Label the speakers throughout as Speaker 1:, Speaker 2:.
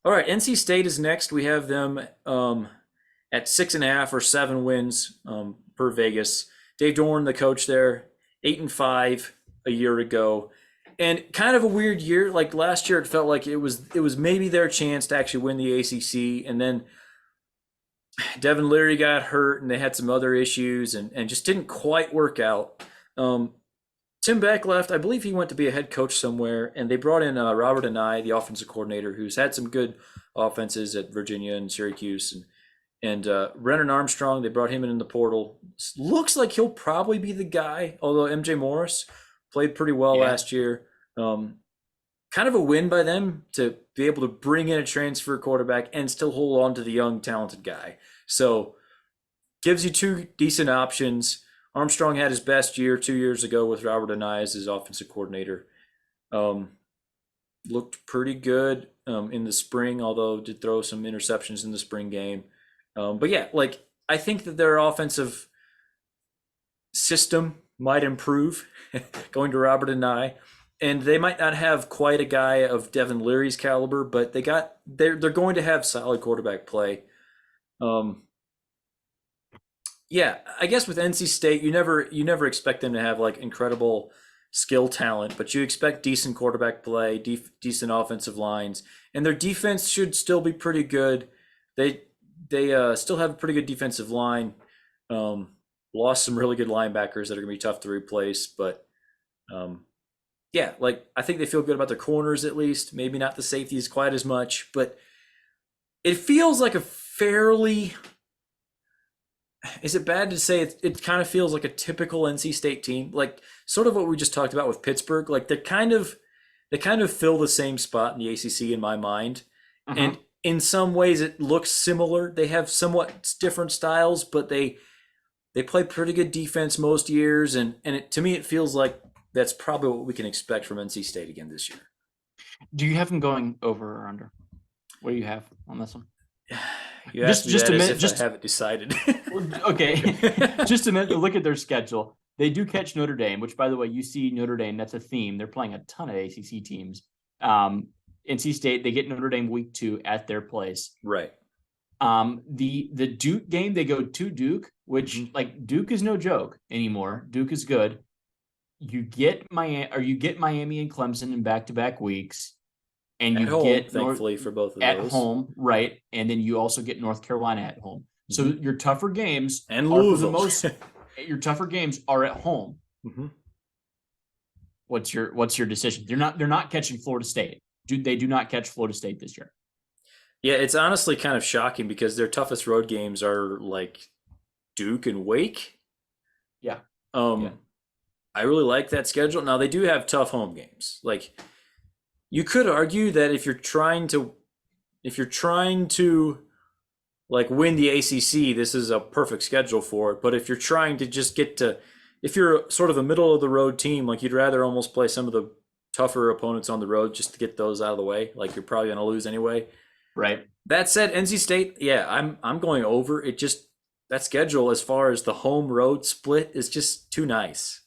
Speaker 1: All right, NC State is next. We have them at 6.5 or 7 wins per Vegas. Dave Dorn, the coach there, 8-5 a year ago, and kind of a weird year. Like last year, it felt like it was maybe their chance to actually win the ACC, and then Devin Leary got hurt, and they had some other issues, and just didn't quite work out. Um, Tim Beck left. I believe he went to be a head coach somewhere, and they brought in Robert Anae, the offensive coordinator, who's had some good offenses at Virginia and Syracuse, and Brennan Armstrong. They brought him in the portal. Looks like he'll probably be the guy. Although MJ Morris played pretty well
Speaker 2: Yeah.
Speaker 1: last year. Um, Kind of a win by them to be able to bring in a transfer quarterback and still hold on to the young, talented guy. So gives you two decent options. Armstrong had his best year 2 years ago with Robert Anae as his offensive coordinator. Um, Looked pretty good in the spring, although did throw some interceptions in the spring game. But yeah, like I think that their offensive system might improve going to Robert Anae, and they might not have quite a guy of Devin Leary's caliber, but they're going to have solid quarterback play. Um, yeah, I guess with NC State, you never expect them to have like incredible skill talent, but you expect decent quarterback play, decent offensive lines, and their defense should still be pretty good. They they still have a pretty good defensive line. Um, Lost some really good linebackers that are going to be tough to replace, but um, yeah, like I think they feel good about their corners at least. Maybe not the safeties quite as much, but it feels like a fairly, is it bad to say it kind of feels like a typical NC State team, like sort of what we just talked about with Pittsburgh. Like they kind of fill the same spot in the ACC in my mind, and
Speaker 2: Hmm.
Speaker 1: in some ways it looks similar. They have somewhat different styles, but they play pretty good defense most years, and to me it feels like that's probably what we can expect from NC State again this year.
Speaker 2: Do you have them going over or under? What do you have on this one?
Speaker 1: You asked
Speaker 2: Just
Speaker 1: me
Speaker 2: just
Speaker 1: that
Speaker 2: a
Speaker 1: as
Speaker 2: minute.
Speaker 1: if I
Speaker 2: Just
Speaker 1: haven't decided.
Speaker 2: okay. Just a minute to look at their schedule. They do catch Notre Dame, which, by the way, you see Notre Dame. That's a theme. They're playing a ton of ACC teams. Um, NC State, they get Notre Dame week 2 at their place.
Speaker 1: Right.
Speaker 2: The Duke game, they go to Duke, which
Speaker 1: Hmm.
Speaker 2: like Duke is no joke anymore. Duke is good. You get Miami and Clemson in back to back weeks, and
Speaker 1: At
Speaker 2: you
Speaker 1: home,
Speaker 2: get North
Speaker 1: thankfully for both of
Speaker 2: at
Speaker 1: those.
Speaker 2: home, right? And then you also get North Carolina at home. So
Speaker 1: Hmm.
Speaker 2: your tougher games
Speaker 1: And
Speaker 2: are for the
Speaker 1: Louisville.
Speaker 2: most your tougher games are at home.
Speaker 1: Hmm.
Speaker 2: What's your decision? They're not catching Florida State. They do not catch Florida State this year.
Speaker 1: Yeah, it's honestly kind of shocking because their toughest road games are like Duke and Wake.
Speaker 2: Yeah. Yeah.
Speaker 1: Um, I really like that schedule. Now they do have tough home games. Like you could argue that if you're trying to like win the ACC, this is a perfect schedule for it. But if you're trying to just if you're sort of a middle of the road team, like you'd rather almost play some of the tougher opponents on the road just to get those out of the way. Like you're probably going to lose anyway.
Speaker 2: Right.
Speaker 1: That said, NC State, yeah, I'm going over. It just that schedule as far as the home road split is just too nice.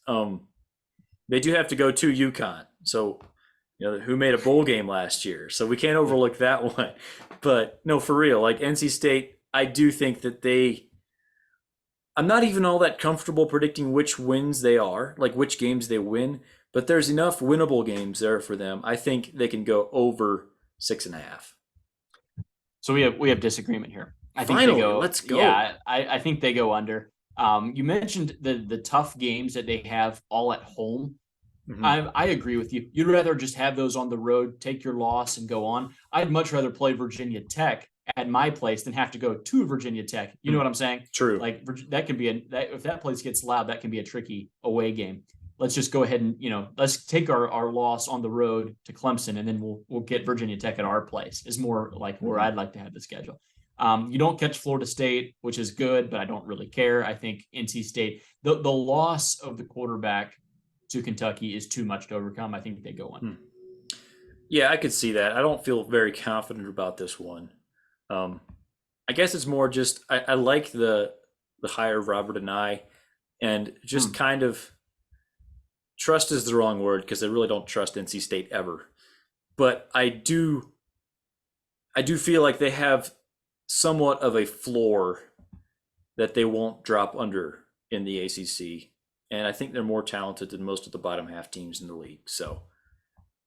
Speaker 1: They do have to go to UConn, so who made a bowl game last year, so we can't overlook that one. But no, for real, like NC State, I do think that I'm not even all that comfortable predicting which wins they are, like which games they win. But there's enough winnable games there for them. I think they can go over 6.5.
Speaker 2: So we have disagreement here. I think they
Speaker 1: Finally,
Speaker 2: go.
Speaker 1: let's go.
Speaker 2: Yeah, I think they go under. You mentioned the tough games that they have all at home.
Speaker 1: Hmm.
Speaker 2: I agree with you. You'd rather just have those on the road, take your loss, and go on. I'd much rather play Virginia Tech at my place than have to go to Virginia Tech. You know what I'm saying?
Speaker 1: True.
Speaker 2: Like that can be if that place gets loud, that can be a tricky away game. Let's just go ahead and let's take our loss on the road to Clemson, and then we'll get Virginia Tech at our place. Is more like where
Speaker 1: Hmm.
Speaker 2: I'd like to have the schedule. You don't catch Florida State, which is good, but I don't really care. I think NC State, the loss of the quarterback to Kentucky is too much to overcome. I think they go
Speaker 1: Hmm.
Speaker 2: under.
Speaker 1: Yeah, I could see that. I don't feel very confident about this one. Um, I guess it's more just I like the hire of Robert and and just
Speaker 2: Hmm.
Speaker 1: kind of trust is the wrong word because I really don't trust NC State ever. But I do feel like they have somewhat of a floor that they won't drop under in the ACC, and I think they're more talented than most of the bottom half teams in the league. So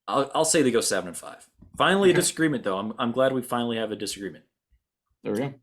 Speaker 1: I'll say they go 7-5. Finally, a
Speaker 2: Okay.
Speaker 1: disagreement though. I'm glad we finally have a disagreement.
Speaker 2: There we go.